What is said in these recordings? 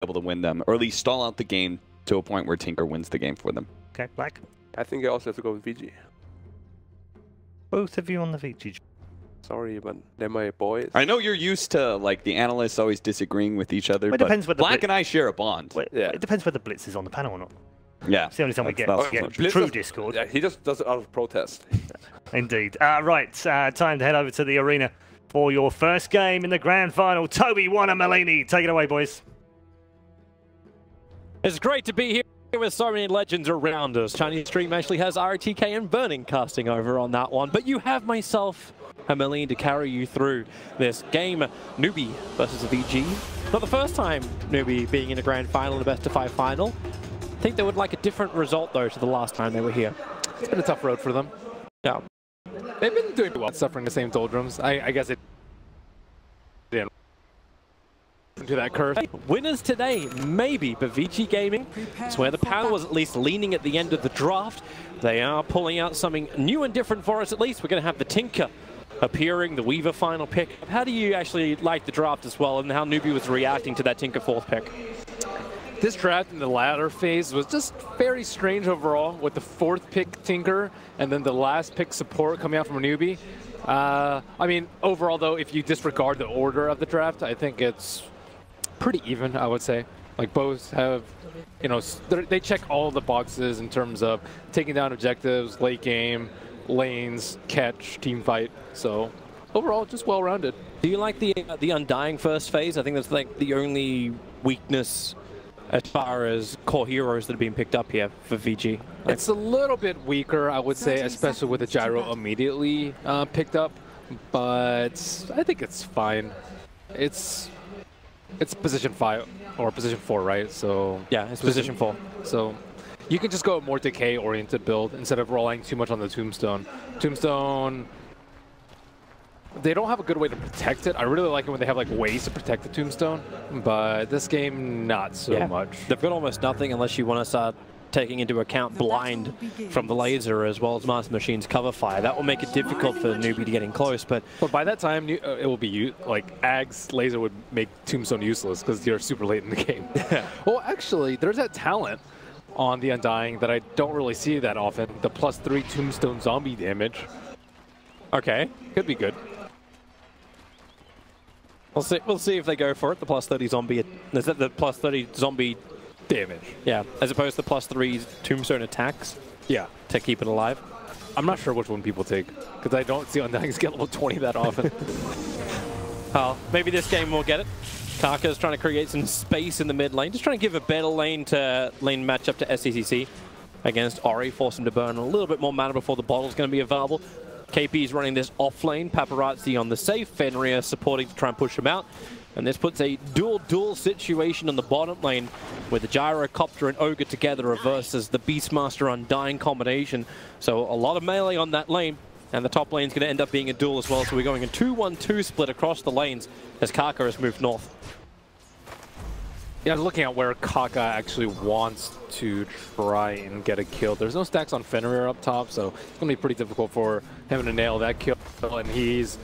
able to win them, or at least stall out the game to a point where Tinker wins the game for them. Okay, Black. I think I also have to go with VG. Both of you on the VG. Sorry, but they're my boys. I know you're used to like the analysts always disagreeing with each other, Well, it but depends whether Black and I share a bond. Well, Yeah. It depends whether Blitz is on the panel or not. Yeah, It's the only time we get that's Blitz through does- Discord. Yeah, he just does it out of protest. Indeed. Right, time to head over to the arena for your first game in the grand final. Toby, Juan and Malini, take it away, boys. It's great to be here with so many legends around us. Chinese Stream actually has RTK and Burning casting over on that one, but you have myself and Malini to carry you through this game. Newbee versus VG. Not the first time Newbee being in a grand final and a best-of-5 final. I think they would like a different result, though, to the last time they were here. It's been a tough road for them. Yeah. They've been doing well, suffering the same doldrums. I guess it didn't to that curve. Winners today, maybe, but VG Gaming is where the panel was at least leaning at the end of the draft. They are pulling out something new and different for us, at least. We're going to have the Tinker appearing, the Weaver final pick. How do you actually like the draft as well, and how Newbee was reacting to that Tinker 4th pick? This draft in the latter phase was just very strange overall, with the 4th pick Tinker and then the last pick support coming out from a Newbee. I mean, overall though, if you disregard the order of the draft, I think it's pretty even, I would say. Like both have, you know, they check all the boxes in terms of taking down objectives, late game, lanes, catch, team fight. So overall, just well-rounded. Do you like the Undying first phase? I think that's like the only weakness as far as core heroes that are being picked up here for VG. It's a little bit weaker, I would say, especially with the gyro immediately picked up, but I think it's fine. It's position 5 or position 4, right? So yeah, it's position 4. So you can just go a more decay-oriented build instead of relying too much on the Tombstone. Tombstone, they don't have a good way to protect it. I really like it when they have like ways to protect the Tombstone, but this game, not so much. They've got almost nothing unless you want to start taking into account blind from the laser as well as Master Machine's cover fire. That will make it difficult for the Newbee to get in close, but by that time, it will be like Ag's laser would make Tombstone useless because you're super late in the game. Well, actually, there's that talent on the Undying that I don't really see that often. The +3 Tombstone zombie damage. Okay, could be good. We'll see if they go for it. The +30 zombie. Is that the +30 zombie damage? Yeah, as opposed to +3 Tombstone attacks. Yeah, to keep it alive. I'm not sure which one people take because I don't see Undyings get level 20 that often. Oh, maybe this game will get it. Kaka's trying to create some space in the mid lane, just trying to give a better lane matchup to SCCC against Ori, force him to burn a little bit more mana before the bottle's going to be available. KP is running this off lane, Paparazzi on the safe, Fenrir supporting to try and push him out. And this puts a dual situation on the bottom lane with the Gyrocopter and Ogre together versus the Beastmaster Undying combination. So a lot of melee on that lane, and the top lane's going to end up being a duel as well. So we're going a 2-1-2 split across the lanes as Kaka has moved north. Yeah, looking at where Kaka actually wants to try and get a kill. There's no stacks on Fenrir up top, so it's going to be pretty difficult for him to nail that kill. And his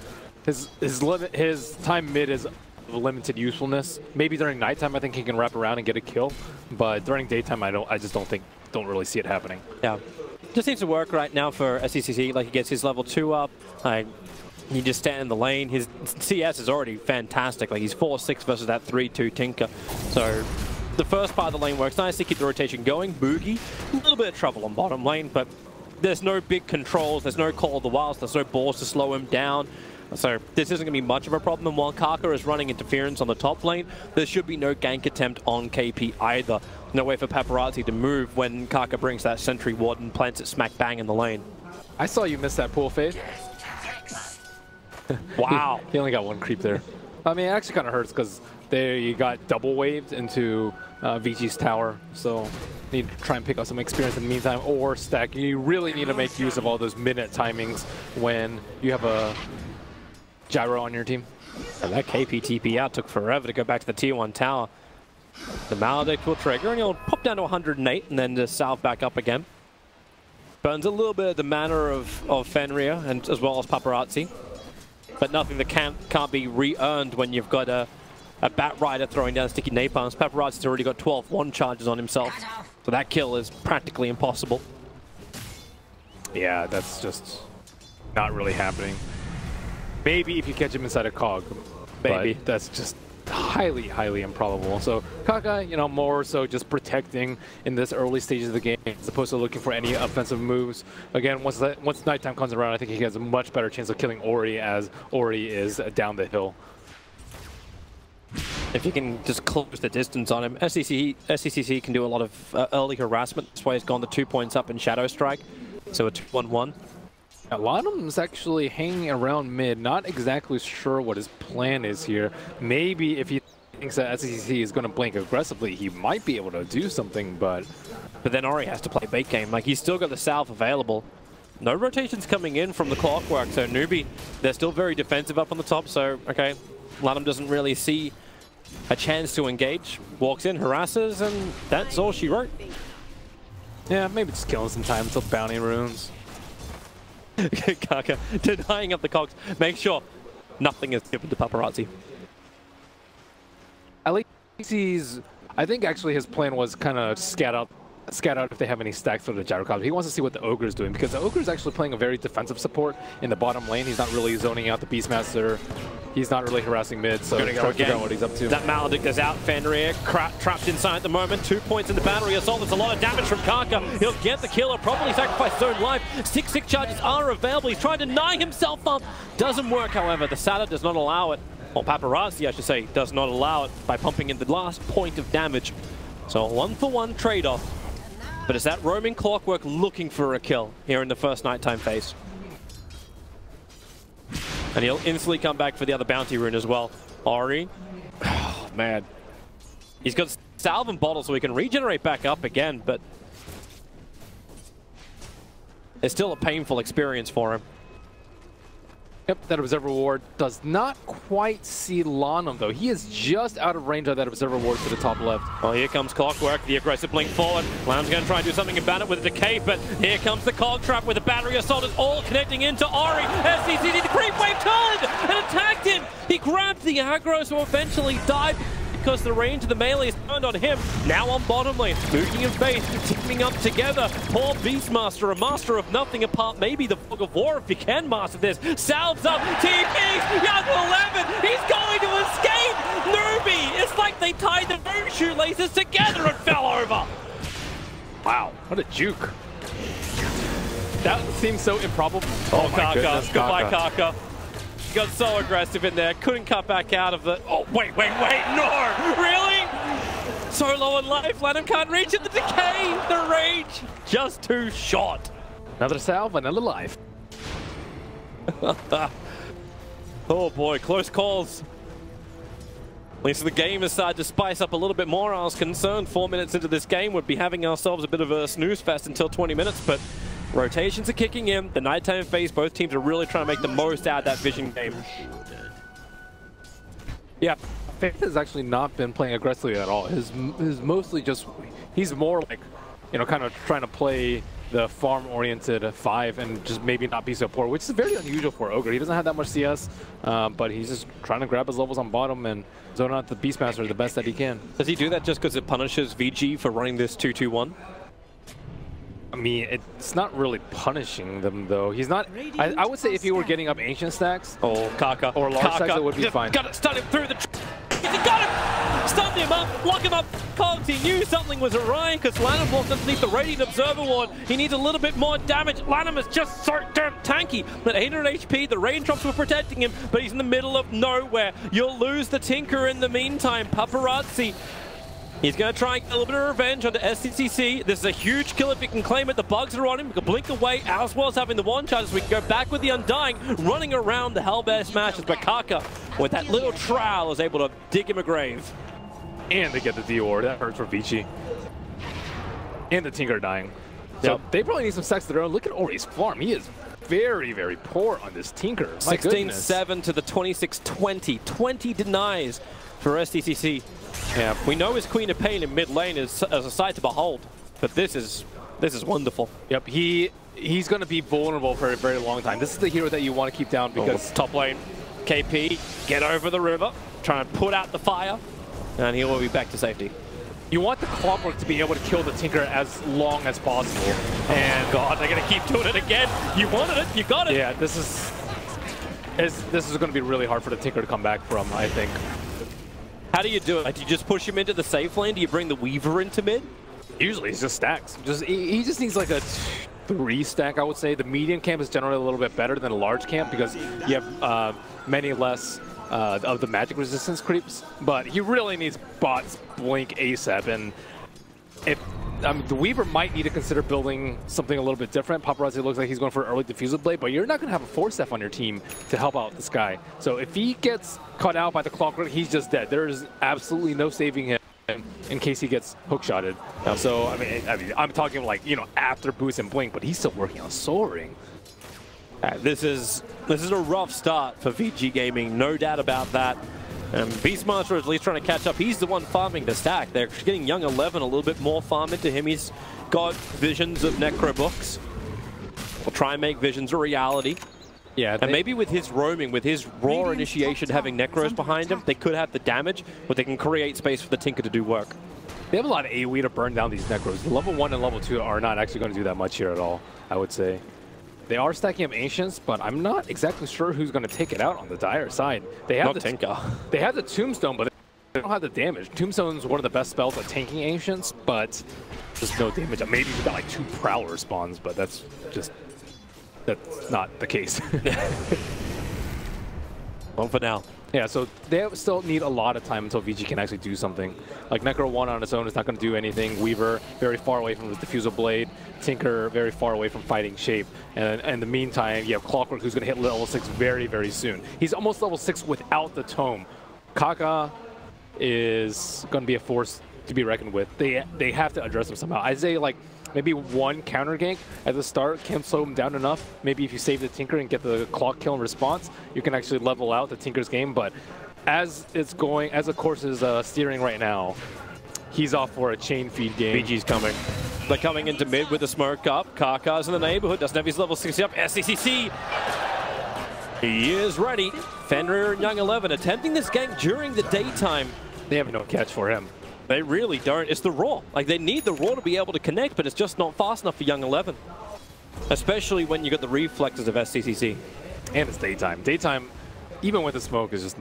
time mid is limited usefulness. Maybe during nighttime, I think he can wrap around and get a kill, but during daytime, I just don't really see it happening. Yeah, just seems to work right now for SCCC. Like he gets his level 2 up. He just stand in the lane. His CS is already fantastic. Like he's 4-6 versus that 3-2 Tinker. So the first part of the lane works nice to keep the rotation going. Boogie, a little bit of trouble on bottom lane, but there's no big controls. There's no Call of the Wilds. There's no balls to slow him down. So this isn't going to be much of a problem. And while Kaka is running interference on the top lane, there should be no gank attempt on KP either. No way for Paparazzi to move when Kaka brings that Sentry Ward and plants it smack bang in the lane. I saw you miss that pool fade. Wow. He only got one creep there. I mean, it actually kind of hurts because you got double waved into VG's tower. So you need to try and pick up some experience in the meantime or stack. You really need to make use of all those minute timings when you have a gyro on your team. And that KP TP out took forever to go back to the tier 1 tower. The Maledict will trigger and he'll pop down to 108 and then just salve back up again. Burns a little bit of the mana of Fenrir and as well as Paparazzi. But nothing that can't be re-earned when you've got a a Bat Rider throwing down sticky napalms. Paparazzi's already got 12 one charges on himself, so that kill is practically impossible. Yeah, that's just not really happening. Maybe if you catch him inside a cog, Maybe. but that's just highly, highly improbable. So Kaka, you know, more so just protecting in this early stages of the game as opposed to looking for any offensive moves. Again, once nighttime comes around, I think he has a much better chance of killing Ori as Ori is down the hill. If you can just close the distance on him, SCCC can do a lot of early harassment. That's why he's gone to 2 points up in Shadow Strike. So a 2-1-1. Llimxchangjungx actually hanging around mid, not exactly sure what his plan is here. Maybe if he thinks that SCCC is going to blink aggressively, he might be able to do something, but then Ori has to play bait game. Like, he's still got the salve available. No rotations coming in from the Clockwork, so Newbee, they're still very defensive up on the top, so, okay, Llimxchangjungx doesn't really see a chance to engage. Walks in, harasses, and that's all she wrote. yeah, maybe just killing some time until bounty runes. Kaka denying up the cogs. Make sure nothing is given to Paparazzi. I think actually his plan was kind of scat out if they have any stacks for the Gyrocopter. He wants to see what the Ogre is doing because the Ogre is actually playing a very defensive support in the bottom lane. He's not really zoning out the Beastmaster. He's not really harassing mid, so trying to figure out what he's up to. That Maledict is out. Fenrir trapped inside at the moment. 2 points in the battery assault. There's a lot of damage from Kaka. He'll get the kill. He'll probably sacrifice his own life. 6 charges are available. He's trying to deny himself up. Doesn't work, however. The Sada does not allow it. Or Paparazzi, I should say, does not allow it by pumping in the last point of damage. So a 1-for-1 trade-off. But it's that roaming Clockwork looking for a kill here in the first nighttime phase. And he'll instantly come back for the other bounty rune as well. Ori, oh man. He's got salve and bottle so he can regenerate back up again, but it's still a painful experience for him. Yep, that Observer Ward does not quite see Llimxchangjungx though. He is just out of range of that Observer Ward to the top left. Well, here comes Clockwork, the aggressive blink forward. Lamb's going to try and do something about it with a decay, but here comes the Cog Trap with the battery assault is all connecting into Ori. SCCC, the creep wave turned and attacked him. He grabbed the aggro, so eventually died because the range of the melee is turned on him. Now on bottom lane, Mooking and Faith teaming up together. Poor Beastmaster, a master of nothing apart maybe the Fog of War if he can master this. Salves up, TPs, Young 11, he's going to escape! Newbee, it's like they tied the boot shoelaces together and fell over. Wow, what a juke. That seems so improbable. Oh, Kaka, goodbye Kaka. Got so aggressive in there, couldn't cut back out of the... Oh, wait, no! Really? So low on life, Lanham can't reach it, the decay, the rage, just too short. Another salve, another life. Oh boy, close calls. At least the game has started to spice up a little bit more. I was concerned 4 minutes into this game we'd be having ourselves a bit of a snooze fest until 20 minutes, but rotations are kicking in. The nighttime phase, both teams are really trying to make the most out of that vision game. Yeah, Faith has actually not been playing aggressively at all. His mostly just, he's more like, you know, kind of trying to play the farm-oriented 5 and just maybe not be so poor, which is very unusual for Ogre. He doesn't have that much CS, but he's just trying to grab his levels on bottom and zone out the Beastmaster the best that he can. Does he do that just because it punishes VG for running this 2-2-1? I mean, it's not really punishing them, though. He's not... I would say if he were getting up Ancient stacks... Oh, Kaka. Or large stacks, it would be fine. Got to stun him through the... He got him! Stunned him up, lock him up. Cogs, he knew something was awry because Lanham walked underneath the Radiant Observer Ward. He needs a little bit more damage. Lanham is just so damn tanky. At 800 HP, the raindrops were protecting him, but he's in the middle of nowhere. You'll lose the Tinker in the meantime. Paparazzi. He's going to try and get a little bit of revenge onto SCCC. This is a huge kill if he can claim it. The bugs are on him. We can blink away as well as having the one charges. We can go back with the Undying, running around the Hellbear smashes. But Kaka, with that little trowel, is able to dig him a grave. And they get the D-Ward. That hurts for Vici. And the Tinker dying. So they probably need some stacks of their own. Look at Ori's farm. He is very, very poor on this Tinker. 16-7 to the 26-20. 20 denies for SCCC. Yeah, we know his Queen of Pain in mid lane is as a sight to behold, but this is wonderful. Yep, he's going to be vulnerable for a very long time. This is the hero that you want to keep down because top lane, KP, get over the river. trying to put out the fire, and he will be back to safety. You want the Clockwork to be able to kill the Tinker as long as possible. And God, they're going to keep doing it again. You wanted it, you got it. yeah, this is going to be really hard for the Tinker to come back from, I think. How do you do it? Do you just push him into the safe lane? Do you bring the Weaver into mid? Usually it's just stacks. He just needs like a 3 stack, I would say. The medium camp is generally a little bit better than a large camp because you have many less of the magic resistance creeps. But he really needs bots blink ASAP. And if the Weaver might need to consider building something a little bit different. Paparazzi looks like he's going for an early diffusal blade, but you're not going to have a 4-step on your team to help out this guy. So if he gets caught out by the Clockwork, he's just dead. There is absolutely no saving him in case he gets hookshotted. So I mean, I'm talking like, you know, after boost and blink, but he's still working on soaring. This is a rough start for VG Gaming, no doubt about that. Beastmaster is at least trying to catch up. He's the one farming the stack. They're getting Young 11 a little bit more farm into him. He's got visions of Necro books. We'll try and make visions a reality. Yeah, and maybe with his roaming, with his raw initiation having Necros behind him, they could have the damage, but they can create space for the Tinker to do work. They have a lot of AoE to burn down these Necros. Level 1 and level 2 are not actually going to do that much here at all, I would say. They are stacking up Ancients, but I'm not exactly sure who's going to take it out on the Dire side. They have Tinker. They have the Tombstone, but they don't have the damage. Tombstone is one of the best spells at tanking Ancients, but there's no damage. Maybe we've got like 2 Prowler spawns, but that's not the case. Well, for now. Yeah, so they still need a lot of time until VG can actually do something. Like Necro 1 on its own is not going to do anything. Weaver very far away from the Diffusal Blade. Tinker very far away from fighting Shape. And in the meantime, you have Clockwork who's going to hit level 6 very, very soon. He's almost level 6 without the Tome. Kaka is going to be a force to be reckoned with. They have to address him somehow. I'd say like maybe 1 counter gank at the start can slow him down enough. Maybe if you save the Tinker and get the clock kill in response, you can actually level out the Tinker's game. But as it's going, as the course is steering right now, he's off for a chain feed game. VG's coming. They're coming into mid with the smoke up. Karkar's in the neighborhood. Doesn't have his level 60 up. SCCC. He is ready. Fenrir and Young 11 attempting this gank during the daytime. They have no catch for him. They really don't. It's the Raw. Like, they need the Raw to be able to connect, but it's just not fast enough for Young 11. Especially when you got the reflexes of SCCC. And it's daytime. Daytime, even with the smoke, is just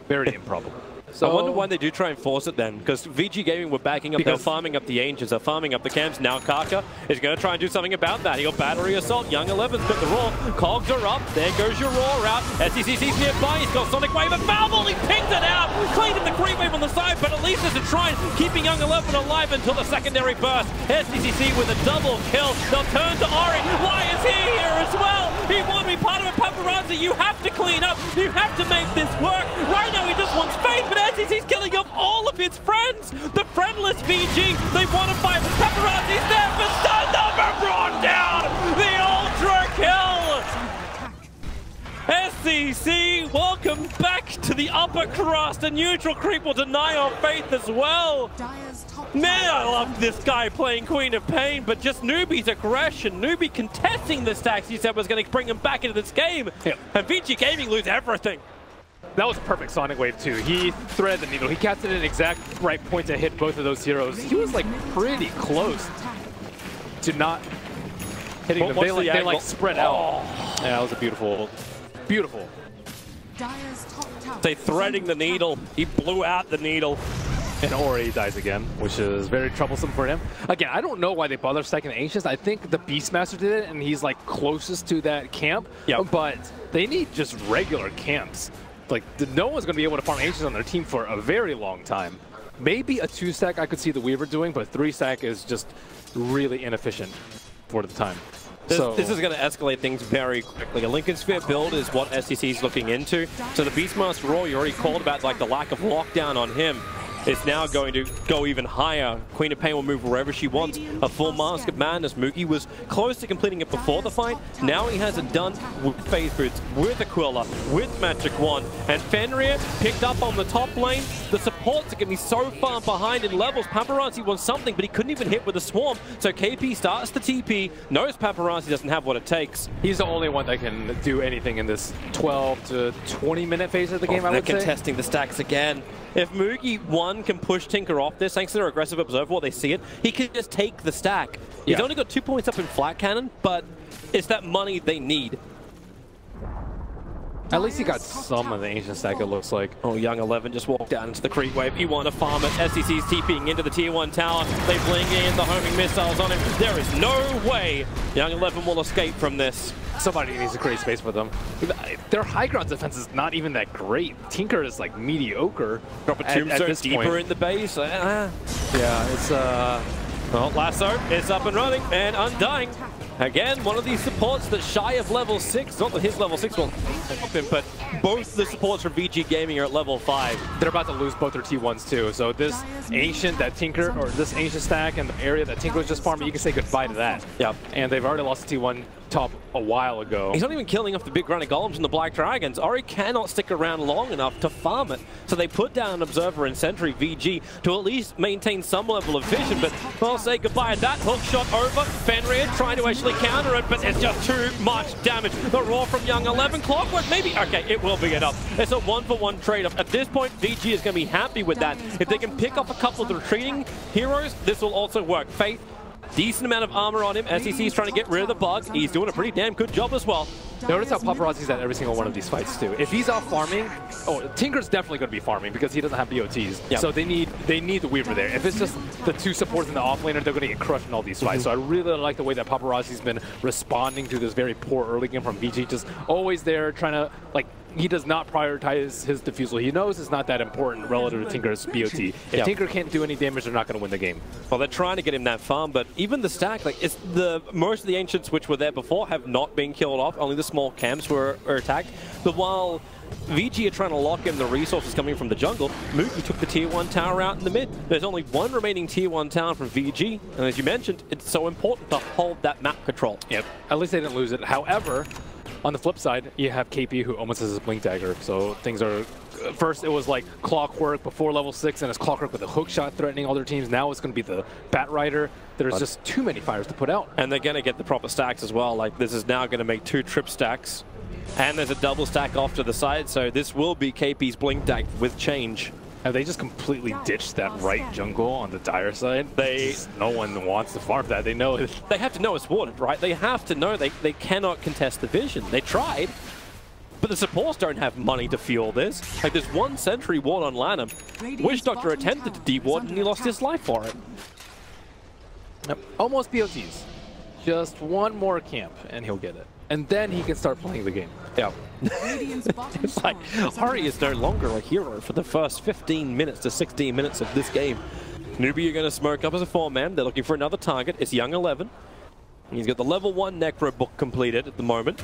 very improbable. So I wonder why they do try and force it then, because VG Gaming were backing up, they're farming up the Ancients, they're farming up the camps. Now Kaka is going to try and do something about that. He got Battery Assault, Young 11's got the Raw, Cogs are up, there goes your Raw route. SCCC's nearby, he's got Sonic Wave and Foulball, he pings it out, cleaned the creep wave on the side, but at least there's a try keeping Young 11 alive until the secondary burst. SCCC with a double kill, they'll turn to Ori. Why is he here as well? He won't be part of it. Paparazzi, you have to clean up, you have to make this work. Right now he just wants faith, but SCCC's killing off all of his friends. The friendless VG, they want to fight. Paparazzi's there for stun number brought down. The ultra kill. SCC, welcome back to the upper crust. A neutral creep will deny our faith as well. Man, I love this guy playing Queen of Pain, but just Newbee's aggression. Newbee contesting the stacks he said was going to bring him back into this game. Yeah. And VG Gaming lose everything. That was a perfect Sonic Wave too. He threaded the needle. He casted an exact right point to hit both of those heroes. He was like pretty close to not hitting them. They like spread out. Yeah, that was a beautiful. They threading the needle. He blew out the needle. And Ori dies again, which is very troublesome for him. Again, I don't know why they bother stacking the Ancients. I think the Beastmaster did it, and he's like closest to that camp. Yep. But they need just regular camps. Like, no one's going to be able to farm Ancients on their team for a very long time. Maybe a 2-stack I could see the Weaver doing, but 3-stack is just really inefficient for the time. This is going to escalate things very quickly. A Lincoln Sphere build is what SCC is looking into. So the Beastmaster Raw, you already called about like the lack of lockdown on him. It's now going to go even higher. Queen of Pain will move wherever she wants. A full Mask of Madness. Mookie was close to completing it before the fight. Now he has it done with Phase Boots, with Aquila, with Magic Wand. And Fenrir picked up on the top lane. The supports are going to be so far behind in levels. Paparazzi wants something, but he couldn't even hit with the Swarm. So KP starts the TP, knows Paparazzi doesn't have what it takes. He's the only one that can do anything in this 12 to 20 minute phase of the game, I would say. They're contesting the stacks again. If Moogie 1 can push Tinker off this, thanks to their aggressive observer, what they see it, he can just take the stack. He's only got 2 points up in flat cannon, but it's that money they need. At least he got some of the ancient stack, it looks like. Oh, Young 11 just walked down into the creep wave. He want to farm it. SCC's TPing into the tier 1 tower. They bling in the homing missiles on him. There is no way Young 11 will escape from this. Somebody needs to create space for them. Their high ground defense is not even that great. Tinker is like mediocre. Drop a tombstone deeper in the base. Yeah, it's well, Lasso is up and running and Undying. Again, one of these supports that's shy of level 6. Not that his level 6 will help him, but both the supports from VG Gaming are at level 5. They're about to lose both their T1s too. So this ancient that Tinker, or this ancient stack and the area that Tinker was just farming, you can say goodbye to that. Yep. And they've already lost the T1 top a while ago. He's not even killing off the big granite golems and the black dragons. Ori cannot stick around long enough to farm it. So they put down an observer in Sentry VG to at least maintain some level of vision, but I'll say goodbye to that. Hook shot over. Fenrir trying to actually counter it, but it's just too much damage. The roar from Young 11. Clockwork, maybe. Okay, it will be enough. It's a 1-for-1 trade-off. At this point, VG is going to be happy with that. If they can pick up a couple of the retreating heroes, this will also work. Faith, decent amount of armor on him. SEC is trying to get rid of the bug. He's doing a pretty damn good job as well. Notice how Paparazzi's at every single one of these fights too. If he's out farming, Tinker's definitely going to be farming because he doesn't have BOTs. Yep. So they need the Weaver there. If it's just the 2 supports in the offlaner, they're going to get crushed in all these fights. So I really like the way that Paparazzi's been responding to this very poor early game from VG. Just always there trying to, like, he does not prioritize his defusal. He knows it's not that important relative to Tinker's BOT. If Tinker can't do any damage, they're not going to win the game. Well, they're trying to get him that farm, but even the stack, like, it's most of the ancients which were there before have not been killed off. Only the small camps were attacked. But while VG are trying to lock in the resources coming from the jungle, Mookie took the tier 1 tower out in the mid. There's only 1 remaining tier 1 tower from VG, and as you mentioned, it's so important to hold that map control. Yep. At least they didn't lose it. However, on the flip side, you have KP who almost has a blink dagger, so things are... First, it was like Clockwork before level 6, and it's Clockwork with a hook shot threatening all their teams. Now it's going to be the Bat Rider. There's just too many fires to put out. And they're going to get the proper stacks as well. Like, this is now going to make 2 trip stacks, and there's a double stack off to the side, so this will be KP's blink dag with change. Have they just completely ditched that right jungle on the Dire side? No one wants to farm that. They know it. They have to know it's watered, right? They have to know they cannot contest the vision. They tried, but the supports don't have money to fuel this. Like, there's 1 sentry ward on Lanham. Witch Doctor attempted to deward and he lost his life for it. Yep. Almost BOTs. Just 1 more camp and he'll get it. And then he can start playing the game. Yeah. It's like, Ari is no longer a hero for the first 15 minutes to 16 minutes of this game. Newbee are going to smoke up as a 4-man. They're looking for another target. It's Young 11. He's got the level 1 Necro book completed at the moment.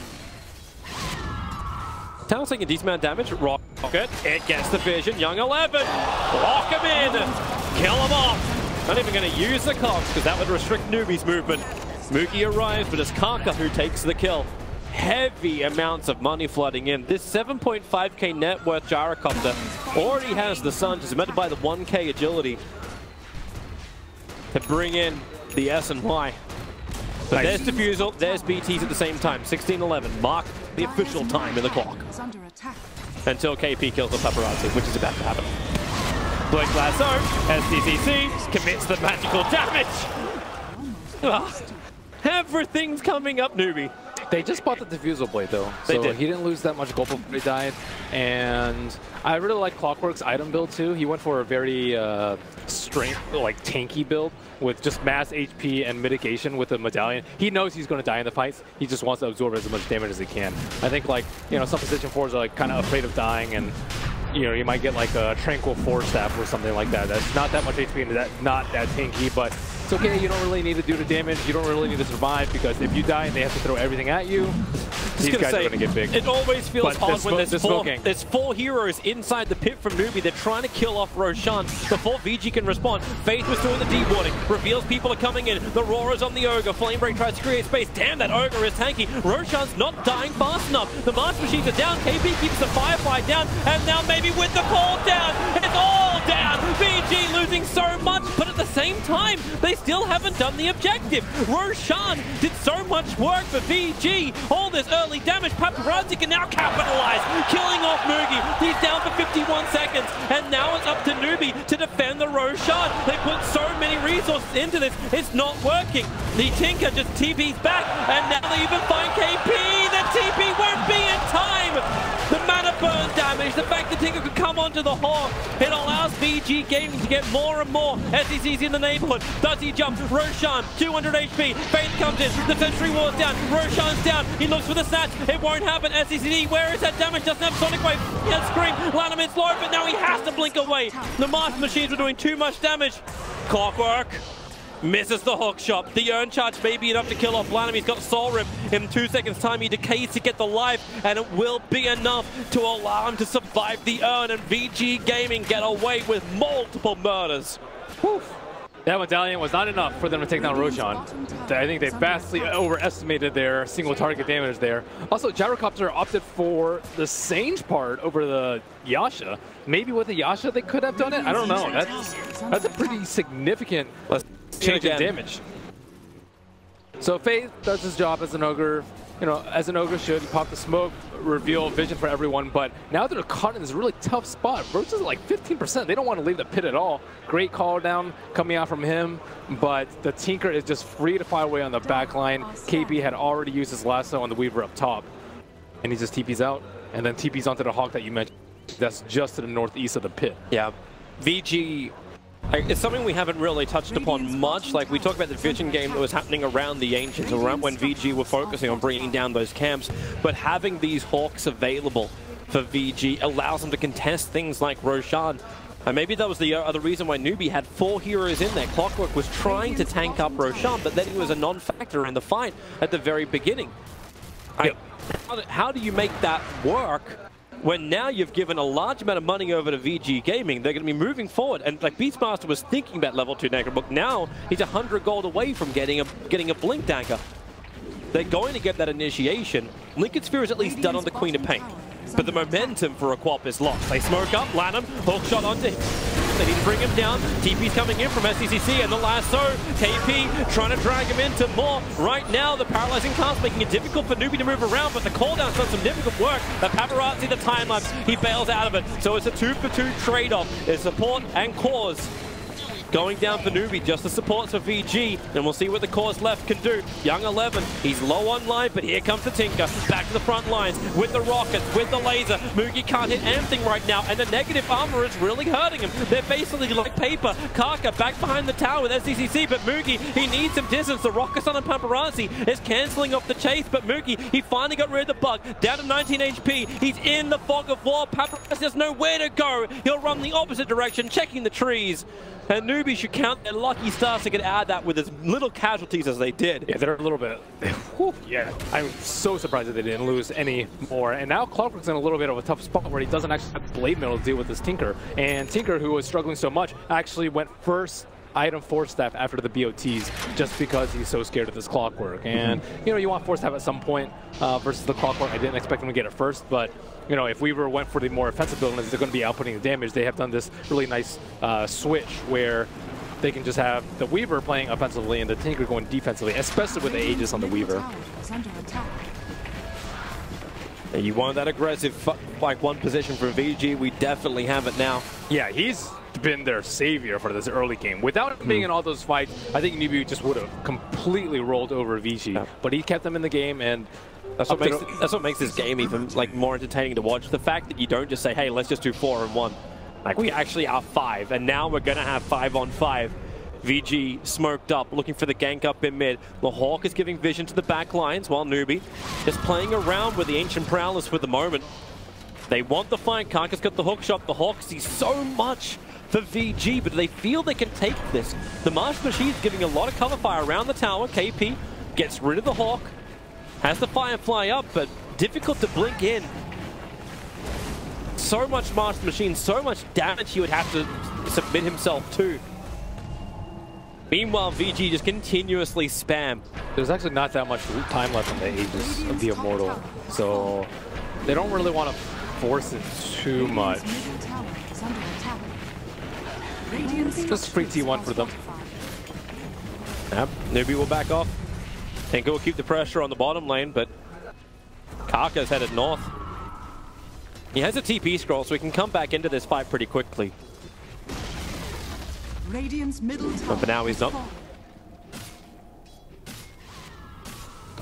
Tower's taking a decent amount of damage. Rocket, it gets the vision. Young 11, lock him in, kill him off. Not even going to use the cogs because that would restrict Newbee's movement. Mookie arrives, but it's Karka who takes the kill. Heavy amounts of money flooding in. This 7.5k net worth gyrocopter already has the sun, just meant to buy the 1k agility to bring in the S and Y. But there's Diffusal, there's BTs at the same time. 16:11, mark the official time in the clock. Until KP kills the Paparazzi, which is about to happen. Blink Lasso, SDCC commits the magical damage. Everything's coming up, Newbee. They just bought the Diffusal Blade though, so he didn't lose that much gold before he died. And I really like Clockwork's item build too. He went for a very strength, like tanky build with just mass HP and mitigation with the medallion. He knows he's going to die in the fights. He just wants to absorb as much damage as he can. I think, like, you know, some position 4s are like kind of afraid of dying, and you know, you might get like a Tranquil Force Staff or something like that. That's not that much HP and not that tanky, but it's okay, you don't really need to do the damage, you don't really need to survive, because if you die and they have to throw everything at you, these guys are going to get big. It always feels hard when there's 4 heroes inside the pit from Newbee. They're trying to kill off Roshan before VG can respond. Faith was doing the deboarding, reveals people are coming in. The Roar's on the Ogre. Flamebreak tries to create space. Damn, that Ogre is tanky. Roshan's not dying fast enough. The Master Machines are down. KB keeps the Firefly down, and now maybe with the call down. It's all down. VG losing so much, but at the same time, they still haven't done the objective. Roshan did so much work for VG. All this early damage. Paparazzi can now capitalize, killing off Mugi. He's down for 51 seconds, and now it's up to Newbee to defend the Roshan. They put so many resources into this, it's not working. The Tinker just TP's back, and now they even find KP. The TP won't be in time. The mana burn damage, the fact that Tinker could come onto the Hawk, it allows VG Gaming to get more and more SECs in the neighborhood. Does he jump? Roshan, 200 HP. Faith comes in, the Sentry Ward's down. Roshan's down. He looks for the snatch. It won't happen. SECD, where is that damage? Doesn't have Sonic Wave. He has Scream. Lanamin's low, but now he has to blink away. The Master Machines were doing too much damage. Clockwork misses the hook shot. The Urn Charge may be enough to kill off Lanham. He's got Soul Rip in 2 seconds time. He decays to get the life, and it will be enough to allow him to survive the Urn, and VG Gaming get away with multiple murders. Whew. That medallion was not enough for them to take down Roshan. I think they vastly overestimated their single target damage there. Also, Gyrocopter opted for the Sange part over the Yasha. Maybe with the Yasha they could have done it? I don't know. That's a pretty significant change in damage. So Faith does his job as an Ogre. You know, as an Ogre should. He popped the smoke, reveal vision for everyone, but now they're caught in this really tough spot. Roach is like 15%. They don't want to leave the pit at all. Great call down coming out from him, but the Tinker is just free to fly away on the back line. KP had already used his lasso on the Weaver up top, and he just TP's out, and then TP's onto the Hawk that you mentioned. That's just to the northeast of the pit. Yeah. VG, it's something we haven't really touched upon much. Like, we talked about the vision game that was happening around the Ancients, around when VG were focusing on bringing down those camps. But having these Hawks available for VG allows them to contest things like Roshan. And maybe that was the other reason why Newbee had 4 heroes in there. Clockwork was trying to tank up Roshan, but then he was a non-factor in the fight at the very beginning. How do you make that work when now you've given a large amount of money over to VG Gaming? They're going to be moving forward, and like Beastmaster was thinking about level 2 Necrobook, now he's 100 gold away from getting a Blink Dagger. They're going to get that initiation. Lincoln Sphere is at least done on the Queen of Pain, but the momentum for Aquap is lost. They smoke up, Lanham, hook shot onto him. They need to bring him down. TP's coming in from SCCC, and the lasso. KP trying to drag him into more. Right now, the paralyzing cast making it difficult for Newbee to move around, but the cooldown's done some difficult work. The Paparazzi, the time lapse, he bails out of it. So it's a 2-for-2 trade-off. It's support and cause. Going down for Newbee, just the supports for VG, and we'll see what the cause left can do. Young 11, he's low on life, but here comes the Tinker, back to the front lines, with the rockets, with the laser. Mugi can't hit anything right now, and the negative armor is really hurting him. They're basically like paper. Kaka back behind the tower with SCCC, but Mugi, he needs some distance. The rockets on Paparazzi is cancelling off the chase, but Mugi, he finally got rid of the bug, down to 19 HP. He's in the fog of war. Paparazzi has nowhere to go. He'll run the opposite direction, checking the trees. And Newbee should count their lucky stars to get add that with as little casualties as they did. Yeah, they're a little bit. Yeah, I'm so surprised that they didn't lose any more. And now Clockwork's in a little bit of a tough spot where he doesn't actually have Blade Metal to deal with this Tinker. And Tinker, who was struggling so much, actually went first item Force Staff after the BOTs just because he's so scared of this Clockwork. And, you know, you want Force Staff at some point versus the Clockwork. I didn't expect him to get it first, but, you know, if Weaver went for the more offensive build and they're going to be outputting the damage, they have done this really nice switch where they can just have the Weaver playing offensively and the Tinker going defensively, especially with the Aegis on the Weaver. And you want that aggressive like one position for VG, we definitely have it now. Yeah, he's been their savior for this early game. Without him being in all those fights, I think Newbee just would have completely rolled over VG. Yeah. But he kept them in the game, and that's what makes this game even like more entertaining to watch. The fact that you don't just say, hey, let's just do 4-on-1. Like, we actually are 5, and now we're going to have 5-on-5. VG smoked up, looking for the gank up in mid. The Hawk is giving vision to the back lines, while Newbee is playing around with the Ancient Prowlers for the moment. They want the fight. Karka's got the hook shot. The Hawk sees so much for VG, but they feel they can take this. The Master Machine's giving a lot of cover fire around the tower. KP gets rid of the Hawk, has the Firefly up, but difficult to blink in. So much Master Machine, so much damage he would have to submit himself to. Meanwhile, VG just continuously spam. There's actually not that much time left in the Aegis of the Immortal, so they don't really want to force it too much. Just free T1 for them. Yep, Newbee will back off. Tinker will keep the pressure on the bottom lane, but Karka's headed north. He has a TP scroll, so he can come back into this fight pretty quickly. But for now, he's not.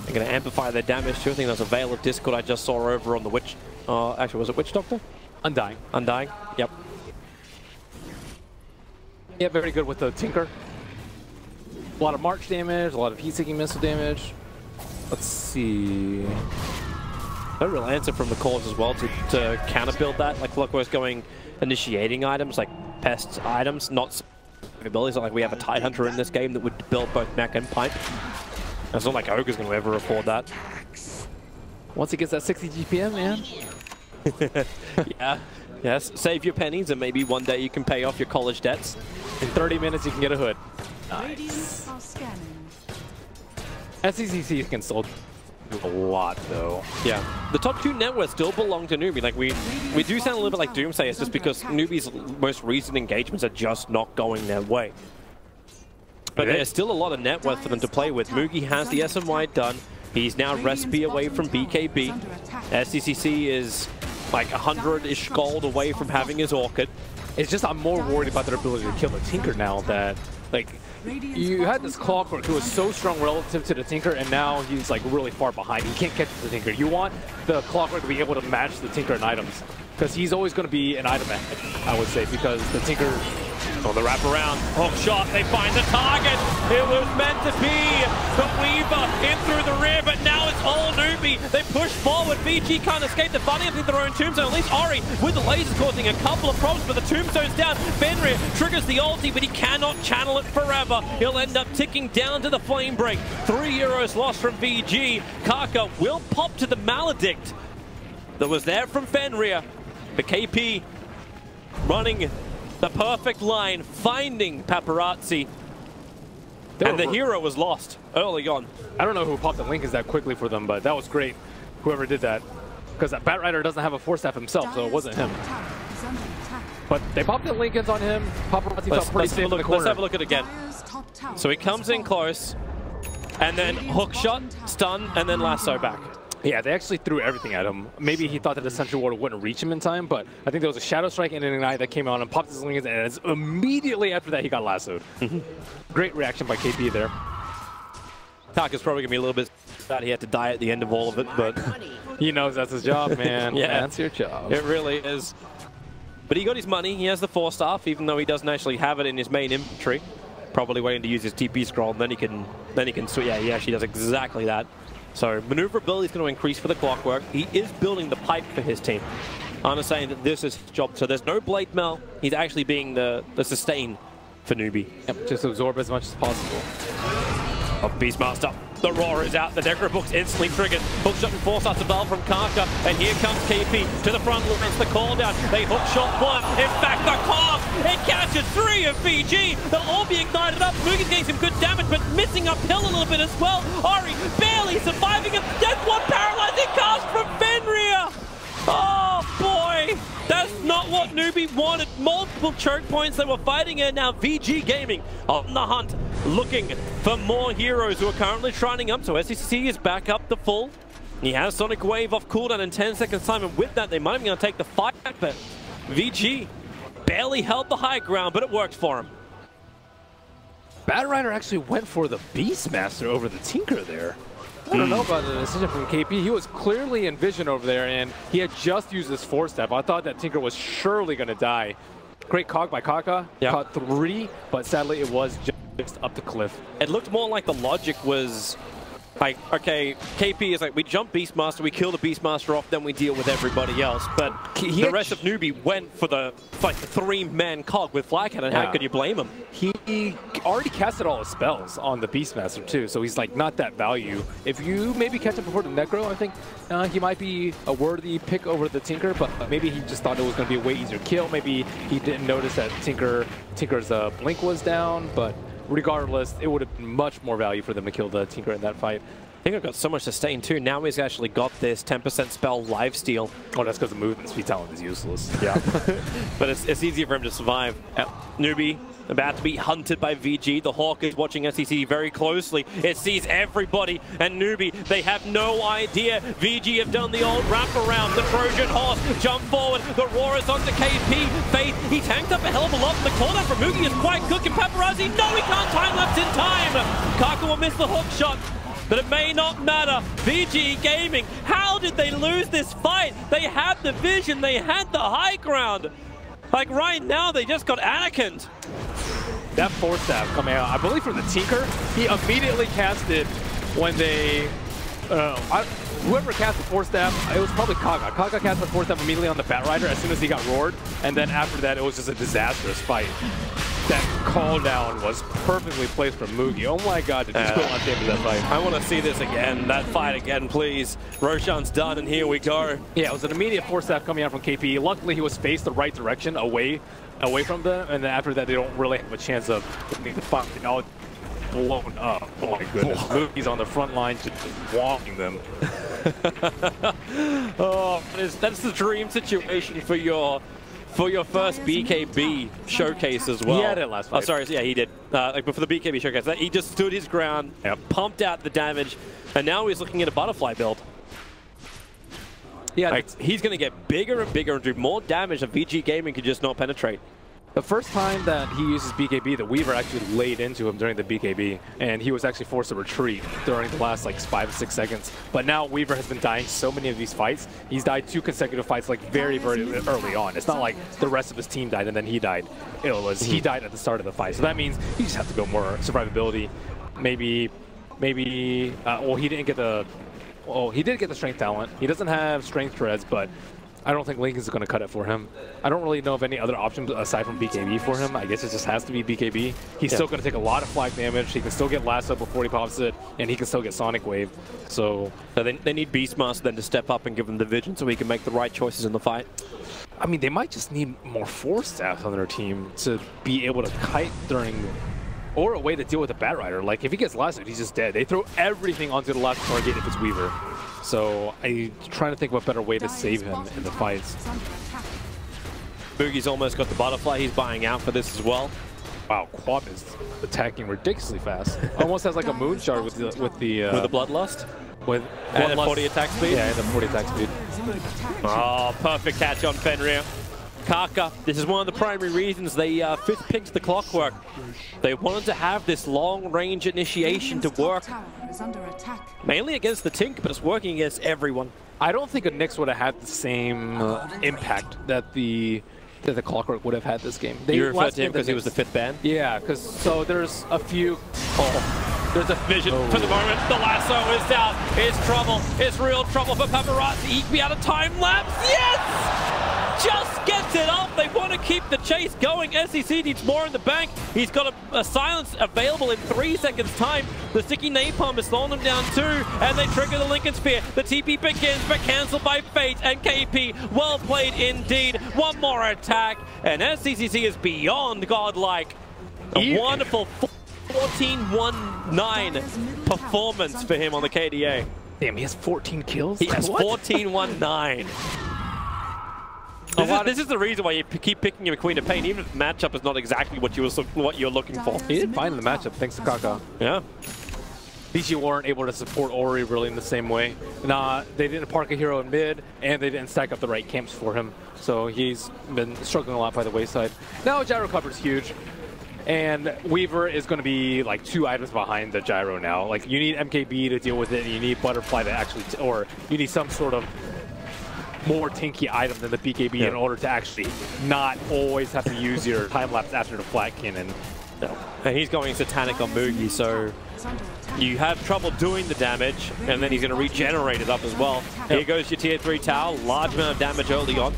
They're going to amplify their damage too. I think there's a Veil of Discord I just saw over on the Witch. Actually, was it Witch Doctor? Undying. Undying, yep. Yeah, very good with the Tinker. A lot of March damage, a lot of heat-seeking missile damage. Let's see. No real answer from the cores as well to counter build that. Like Clockwork's going initiating items, like pest items, not abilities. Not like we have a Tidehunter in this game that would build both mech and pipe. It's not like Ogre's going to ever afford that. Once he gets that 60 GPM, man. Yeah. Yes, save your pennies and maybe one day you can pay off your college debts. In 30 minutes, you can get a hood. Nice. SCCC can still do a lot, though. Yeah. The top two networks still belong to Newbee. Like, we do sound a little bit like Doomsayers just because Newbee's most recent engagements are just not going their way. But there's still a lot of net worth for them to play with. Mugi has the SMY done. He's now recipe away from BKB. SCCC is like 100-ish gold away from having his Orchid. It's just I'm more worried about their ability to kill the Tinker now that, like, you had this Clockwork who was so strong relative to the Tinker, and now he's like really far behind. He can't catch the Tinker. You want the Clockwork to be able to match the Tinker in items, because he's always going to be an item ahead, I would say, because the Tinker on the wraparound. Hook shot, they find the target. It was meant to be. The Weaver in through the rear, but now it's all Newbee. They push forward. VG can't escape the bunny up in their own tombstone. At least Ori with the lasers causing a couple of problems, but the tombstone's down. Fenrir triggers the ulti, but he cannot channel it forever. He'll end up ticking down to the flame break. 3 euros lost from VG. Karka will pop to the Maledict that was there from Fenrir. The KP running the perfect line, finding Paparazzi, and the hero was lost early on. I don't know who popped the Lincolns that quickly for them, but that was great, whoever did that. Because that Batrider doesn't have a Force Staff himself, so it wasn't him. But they popped the Lincolns on him. Paparazzi felt pretty safe in the corner. Let's have a look at it again. So he comes in close, and then hook shot, stun, and then lasso back. Yeah, they actually threw everything at him. Maybe he thought that the Sentry Ward wouldn't reach him in time, but I think there was a Shadow Strike and an Ignite that came out and popped his Lincolns, and immediately after that he got lassoed. Great reaction by KP there. Karka's probably going to be a little bit sad he had to die at the end of all of it, but he knows that's his job, man. Yeah, that's your job. It really is. But he got his money. He has the Force Staff, even though he doesn't actually have it in his main inventory. Probably waiting to use his TP scroll, and then he can switch. Yeah, he actually does exactly that. So maneuverability is going to increase for the Clockwork. He is building the pipe for his team. I'm saying that this is his job. So there's no Blade Mail. He's actually being the sustain for Newbee. Yep, just absorb as much as possible. Oh, Beastmaster. The Roar is out. The Necrobook's instantly triggered. Hookshot and Force Starts to Val from Karka. And here comes KP to the front lines. The call down. They hookshot one. In fact, the Cog. It catches 3 of VG. They'll all be ignited up. Mugi's getting some good damage, but missing uphill a little bit as well. Ori barely surviving a death one paralyzing cast from Fenrir. Oh boy, that's not what Newbee wanted. Multiple choke points they were fighting in. Now VG Gaming on the hunt, looking for more heroes who are currently shining up. So SCCC is back up the full. He has Sonic Wave off cooldown in 10 seconds time, and with that they might be going to take the fight, but VG barely held the high ground, but it worked for him. Batrider actually went for the Beastmaster over the Tinker there. I don't know about the decision from KP. He was clearly in vision over there, and he had just used his Force Staff. I thought that Tinker was surely going to die. Great Cog by Karka. Yep. Caught 3, but sadly it was just up the cliff. It looked more like the logic was Like, okay, KP is like, we jump Beastmaster, we kill the Beastmaster off, then we deal with everybody else. But the rest of Newbee went for the 3-man cog with Flag Cannon. How could you blame him? He already casted all his spells on the Beastmaster too, so he's like not that value. If you maybe catch him before the Necro, I think he might be a worthy pick over the Tinker, but maybe he just thought it was going to be a way easier kill. Maybe he didn't notice that Tinker's blink was down, but regardless, it would have been much more value for them to kill the Tinker in that fight. Tinker got so much sustain too. Now he's actually got this 10% spell lifesteal. Oh, that's because the movement speed talent is useless. Yeah. But it's easier for him to survive. Newbee about to be hunted by VG. The Hawk is watching SEC very closely. It sees everybody, and Newbee, they have no idea. VG have done the old wraparound. The Trojan horse jump forward. The roar is onto KP. Faith, he tanked up a hell of a lot. The cooldown from Moogie is quite good. Can Paparazzi? No, he can't time-lapse in time. Kaka will miss the hook shot. But it may not matter. VG Gaming, how did they lose this fight? They had the vision, they had the high ground. Like right now, they just got Anakin'd. That Force Staff coming out, I believe from the Tinker, he immediately cast it when they... whoever cast the Force Staff, it was probably Kaga. Kaga cast the Force Staff immediately on the Batrider as soon as he got roared, and then after that, it was just a disastrous fight. That call down was perfectly placed from Moogie. Oh my god, did you still not save that fight? I want to see this again, that fight again, please. Roshan's done, and here we go. Yeah, it was an immediate Force Staff coming out from KP. Luckily, he was faced the right direction, away from them, and then after that, they don't really have a chance of getting the fight all blown up. Oh my goodness. Moogie's on the front line just walking them. Oh, that's the dream situation for your first BKB showcase as well. He had it last fight. Oh, sorry, yeah, he did. Like before the BKB showcase, he just stood his ground, pumped out the damage, and now he's looking at a butterfly build. Yeah, like, he's going to get bigger and bigger and do more damage than VG Gaming could just not penetrate. The first time that he uses BKB, the Weaver actually laid into him during the BKB, and he was actually forced to retreat during the last like 5 to 6 seconds. But now Weaver has been dying so many of these fights. He's died 2 consecutive fights like very, very early on. It's not like the rest of his team died and then he died. It was he died at the start of the fight. So that means you just have to go more survivability. Maybe, well, he didn't get the, well, he did get the strength talent. He doesn't have strength treads, but I don't think Lincoln's going to cut it for him. I don't really know of any other options aside from BKB for him. I guess it just has to be BKB. He's still going to take a lot of flag damage. He can still get lasso before he pops it, and he can still get Sonic Wave. So they need Beastmaster then to step up and give him the vision so he can make the right choices in the fight. I mean, they might just need more Force Staffs on their team to be able to kite during, or a way to deal with the Batrider. Like, if he gets lassoed, he's just dead. They throw everything onto the last target if it's Weaver. So I'm trying to think of a better way to save him in the fights. Boogie's almost got the butterfly. He's buying out for this as well. Wow, Quab is attacking ridiculously fast. Almost has like a moonshard with the bloodlust. With and a 40 attack speed. Yeah, and a 40 attack speed. Oh, perfect catch on Fenrir. Kaka, this is one of the primary reasons they fifth picked the Clockwork. They wanted to have this long-range initiation to work. Mainly against the Tink, but it's working against everyone. I don't think a Nyx would have had the same impact that the Clockwork would have had this game. You referred to him because he was the 5th ban? Yeah, because so there's a few... There's a vision for the moment. The lasso is out. It's trouble. It's real trouble for Paparazzi. He can be out of time lapse. Yes! Just gets it up. They want to keep the chase going. SEC needs more in the bank. He's got a silence available in 3 seconds time. The sticky napalm is slowing them down too, and they trigger the Lincoln Spear. The TP begins, but cancelled by Fate and KP. Well played indeed. One more attack, and SCCC is beyond godlike. A wonderful 14-1-9 performance for him on the KDA. Damn, he has 14 kills? He has 14-1-9. This is the reason why you keep picking him a Queen of Pain, even if the matchup is not exactly what you're looking for. He did fine in the matchup, thanks to Kaka. Yeah. BG weren't able to support Ori really in the same way. Nah, they didn't park a hero in mid, and they didn't stack up the right camps for him. So he's been struggling a lot by the wayside. Now gyro cover's huge. And Weaver is going to be like 2 items behind the gyro now. Like, you need MKB to deal with it, and you need Butterfly to actually, or you need some sort of more tinky item than the BKB in order to actually not always have to use your time lapse after the flat cannon. No. And he's going Satanic on Mugi, so you have trouble doing the damage, and then he's going to regenerate it up as well. Here goes your tier 3 tower, large amount of damage early on.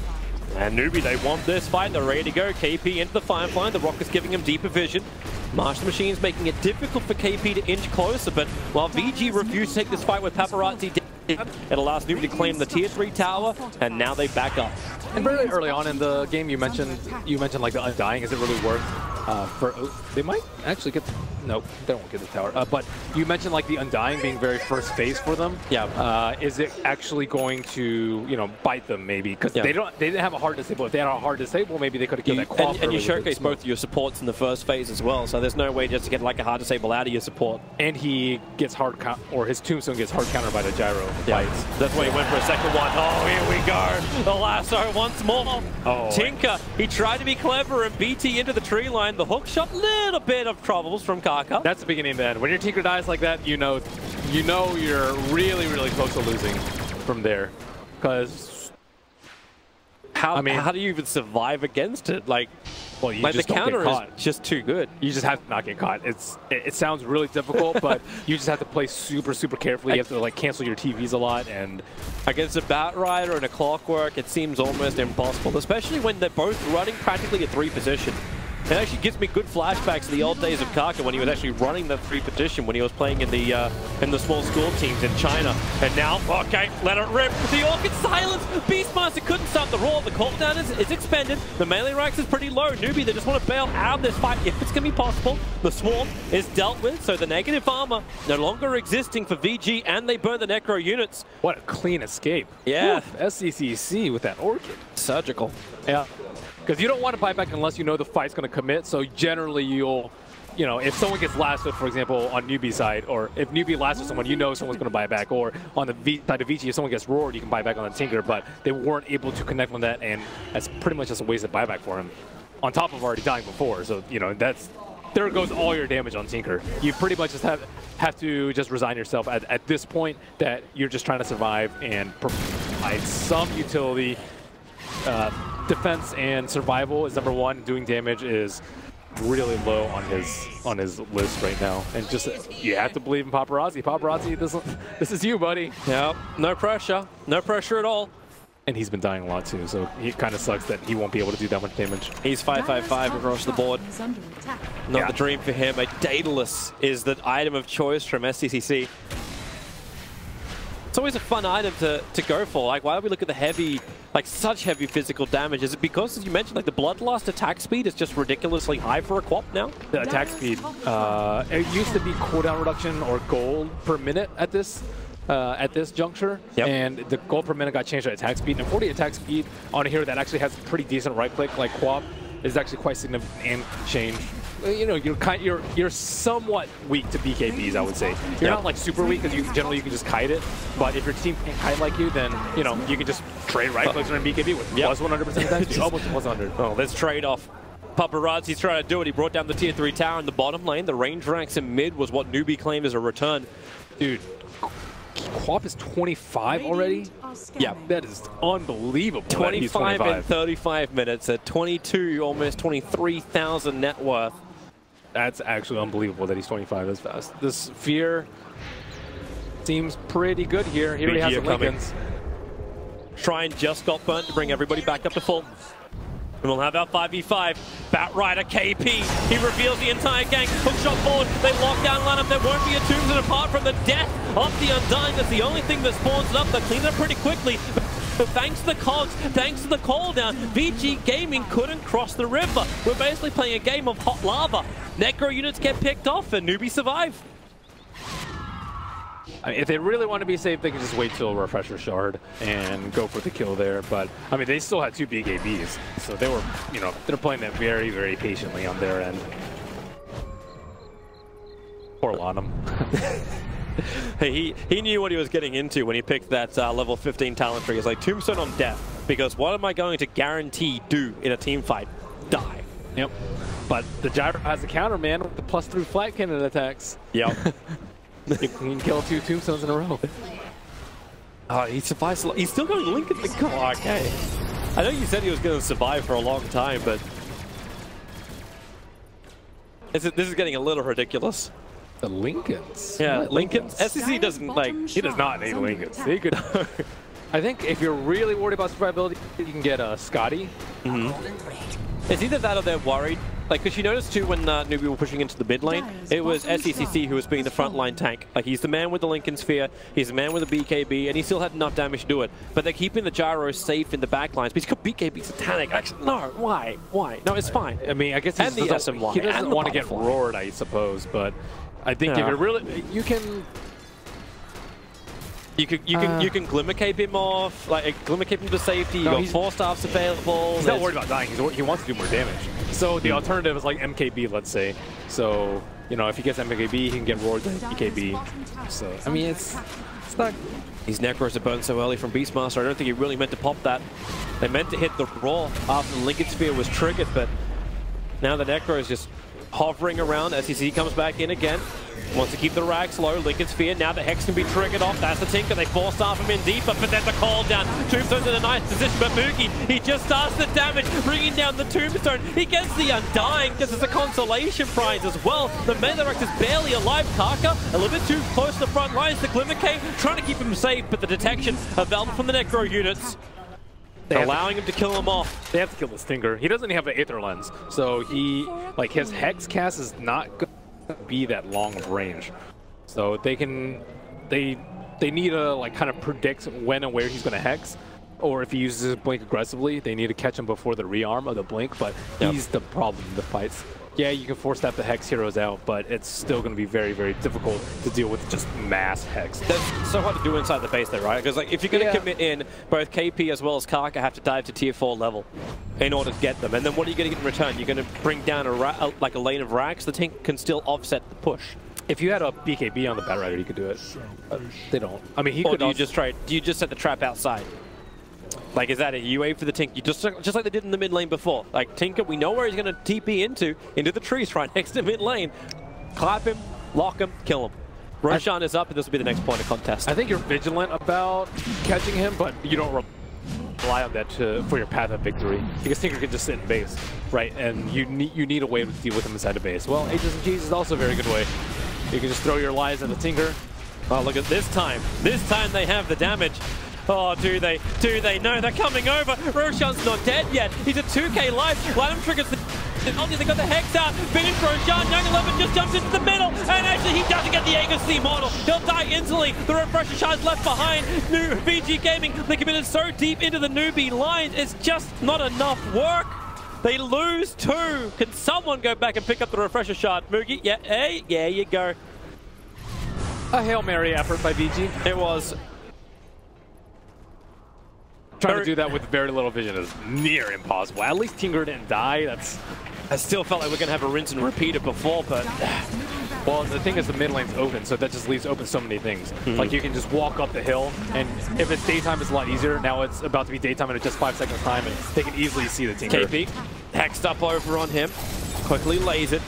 And Newbee, they want this fight, they're ready to go. KP into the Firefly, the Rocket's giving him deeper vision. Master Machine's making it difficult for KP to inch closer, but while VG refused to take this fight with Paparazzi, it allows Newbee to claim the tier 3 tower, and now they back up. And very early on in the game, you mentioned like the Undying. Is it really worth they might actually get, nope, they won't get the tower. But you mentioned like the Undying being very first phase for them. Yeah. Is it actually going to, you know, bite them maybe? Because they didn't have a hard disable. If they had a hard disable, maybe they could have killed that quad. And you showcase both of your supports in the first phase as well, so there's no way just to get like a hard disable out of your support. And he gets hard or his tombstone gets hard countered by the gyro. Yeah. That's why he went for a second one. Oh, here we go. The lasso once more. Oh, Tinker, he tried to be clever and BT into the tree line. The hook shot, little bit of troubles from Kaka. That's the beginning of the end. When your Tinker dies like that, you know you're really, really close to losing from there. Because how do you even survive against it? Like, well, you like just the counter is just too good. You just have to not get caught. It sounds really difficult, but you just have to play super, super carefully. You have to like cancel your TVs a lot, and against a Bat Rider and a Clockwork, it seems almost impossible, especially when they're both running practically a 3 position. It actually gives me good flashbacks to the old days of Kaka when he was actually running the 3 position when he was playing in the small school teams in China. And now, okay, let it rip. The Orchid silence. Beastmaster couldn't stop the roar. The cooldown is expended. The melee ranks is pretty low. Newbee, they just want to bail out of this fight if it's going to be possible. The Swarm is dealt with, so the negative armor no longer existing for VG, and they burn the Necro units. What a clean escape. Yeah. Oof, SCCC with that Orchid. Surgical. Yeah. Because you don't want to buy back unless you know the fight's going to commit. So generally you'll, you know, if someone gets lassoed, for example, on Newbee's side, or if Newbee lassoed someone, you know someone's going to buy back. Or on the side of VG, if someone gets roared, you can buy back on the Tinker. But they weren't able to connect on that, and that's pretty much just a wasted buyback for him. On top of already dying before. So, you know, there goes all your damage on Tinker. You pretty much just have to just resign yourself at this point that you're just trying to survive and provide some utility. Defense and survival is #1. Doing damage is really low on his list right now. And just you have to believe in Paparazzi. Paparazzi, this is you, buddy. Yep. No pressure. No pressure at all. And he's been dying a lot too, so it kind of sucks that he won't be able to do that much damage. He's 555 across the board. Not the dream for him. A Daedalus is the item of choice from SCCC. It's always a fun item to go for. Like, why do we look at the heavy, like such heavy physical damage? Is it because, as you mentioned, like the Bloodlust attack speed is just ridiculously high for a Quap now? The attack speed, it used to be cooldown reduction or gold per minute at this juncture, and the gold per minute got changed to attack speed. And 40 attack speed on a hero that actually has pretty decent right click like Quap is actually quite significant and change. You know, you're somewhat weak to BKBs, I would say. You're not like super weak because generally you can just kite it. But if your team can't kite like you, then you know you can just trade right clicks on BKB with plus 100% attack speed, almost plus 100. Oh, let's trade off. Paparazzi's trying to do it. He brought down the tier 3 tower in the bottom lane. The range ranks in mid was what Newbee claimed as a return. Dude, Quap is 25 already? Yeah, that is unbelievable. 25 in 35 minutes at 22, almost 23,000 net worth. That's actually unbelievable that he's 25 this fast. This Fear seems pretty good here. He already has the Lincolns. Shrine just got burnt to bring everybody back up to full. And we'll have our 5v5. Bat Rider KP. He reveals the entire gang. Hookshot forward. They lock down lineup. There won't be a tombstone apart from the death of the Undying. That's the only thing that spawns it up. They clean it up pretty quickly. But thanks to the cogs, thanks to the call down, VG Gaming couldn't cross the river. We're basically playing a game of hot lava. Necro units get picked off and Newbee survive. I mean, if they really want to be safe, they can just wait till Refresher Shard and go for the kill there. But I mean, they still had 2 BKBs, so they were, you know, they're playing that very, very patiently on their end. Poor Lanham. Hey, he knew what he was getting into when he picked that level 15 talent tree. It's like Tombstone on death, because what am I going to guarantee do in a team fight? Die. Yep. But the Gyro has a counter, man, with the +3 flat cannon attacks. Yep. You can kill 2 tombstones in a row. He survives. He's still going to link at the goal. Okay. I know you said he was going to survive for a long time, but This is getting a little ridiculous. The Lincolns. Yeah, Lincolns. SEC doesn't like. He does not need Lincolns. He could. I think if you're really worried about survivability, you can get Scotty. It's either that or they're worried. Like, because you noticed too when Newbee were pushing into the mid lane, it was SECC who was being the frontline tank. Like, he's the man with the Lincoln Sphere, he's the man with the BKB, and he still had enough damage to do it. But they're keeping the gyros safe in the back lines because BKB satanic. Actually, no, why? No, it's fine. I mean, I guess he doesn't want to get roared, I suppose. But I think if you're really, you can. You can glimmer cape him off, like glimmer cape him to safety. You got 4 staffs available. He's not worried about dying. He wants to do more damage. So the alternative is like MKB, let's say. So you know, if he gets MKB, he can get roared with BKB. So I mean, it's not. These Necros are burned so early from Beastmaster. I don't think he really meant to pop that. They meant to hit the roar after the Lincoln Sphere was triggered, but now the Necro is just hovering around. SEC comes back in again. Wants to keep the rags low. Lincoln Sphere. Now the Hex can be triggered off. That's the Tinker. They force staff him in deeper, but then the call down. Tombstone's in a nice position, but Mookie, he just starts the damage, bringing down the Tombstone. He gets the Undying because it's a consolation prize as well. The Medarex is barely alive. Karka a little bit too close to the front lines. The Glimmer Cape trying to keep him safe, but the detection available from the Necro units, allowing him to kill him off. They have to kill the Stinger. He doesn't have the Aether Lens, so he, like, his Hex cast is not good. Be that long of range, so they need to like kind of predict when and where he's going to hex, or if he uses his blink aggressively, they need to catch him before the rearm of the blink. But he's the problem in the fights. Yeah, you can force that the hex heroes out, but it's still going to be very, very difficult to deal with just mass hex. That's so hard to do inside the base though, right? Because like if you're going to commit in, both KP as well as Karka have to dive to tier 4 level in order to get them. And then what are you going to get in return? You're going to bring down like a lane of racks. The tank can still offset the push. If you had a BKB on the Batrider, you could do it. They don't. I mean, he could. Do you just set the trap outside? Like, is that a UA for the Tinker? Just like they did in the mid lane before. Like, Tinker, we know where he's going to TP into the trees right next to mid lane. Clap him, lock him, kill him. Roshan is up, and this will be the next point of contest. I think you're vigilant about catching him, but you don't rely on that for your path of victory. Because Tinker can just sit in base, right? And you need a way to deal with him inside the base. Well, H's and G's is also a very good way. You can just throw your lies at the Tinker. Oh, look at this time. This time they have the damage. Oh, do they? No, they're coming over. Roshan's not dead yet. He's at 2k life. Llimxchangjungx triggers they got the Hex out. Finish Roshan. Young 11 just jumps into the middle. And actually, he doesn't get the Aegis Immortal. He'll die instantly. The Refresher Shard's left behind. New VG Gaming, they committed so deep into the Newbee lines. It's just not enough work. They lose 2. Can someone go back and pick up the Refresher Shard? Moogie, yeah, hey, yeah, you go. A Hail Mary effort by VG. It was. Trying to do that with very little vision is near impossible. At least Tinker didn't die. I still felt like we're going to have a rinse and repeat it before, but... Well, the thing is the mid lane's open, so that just leaves open so many things. Like, you can just walk up the hill, and if it's daytime, it's a lot easier. Now it's about to be daytime in just 5 seconds time, and they can easily see the Tinker. KP, hexed up over on him, quickly lays it.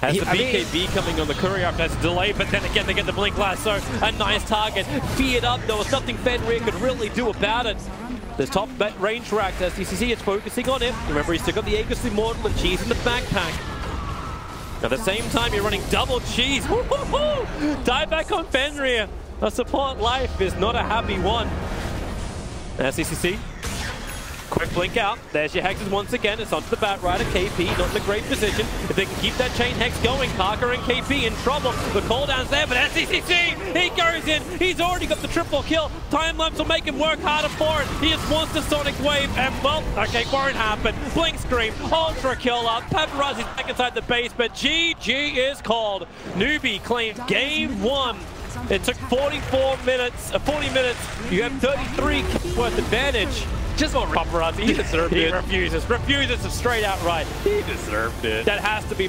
Has the BKB coming on the courier after that's delayed, but then again they get the blink lasso. A nice target, feared up. There was nothing Fenrir could really do about it. The top range rack, SDCC is focusing on him. Remember, he's still got the Aegis Immortal and Cheese in the backpack. At the same time, you're running double Cheese. Die back on Fenrir. A support life is not a happy one. SDCC. Quick blink out. There's your hexes once again. It's onto the Batrider. KP not in a great position. If they can keep that chain hex going, Karka and KP in trouble. The cooldown's there, but SCCC, he goes in. He's already got the triple kill. Time lapse will make him work harder for it. He just wants the Sonic Wave, and well, okay, won't happen. Blink Scream, Ultra Kill up. Paparazzi's back inside the base, but GG is called. Newbee claimed game 1. It took 40 minutes. You have 33 worth advantage. Just want paparazzi. He deserved it. He refuses straight out right. He deserved it. That has to be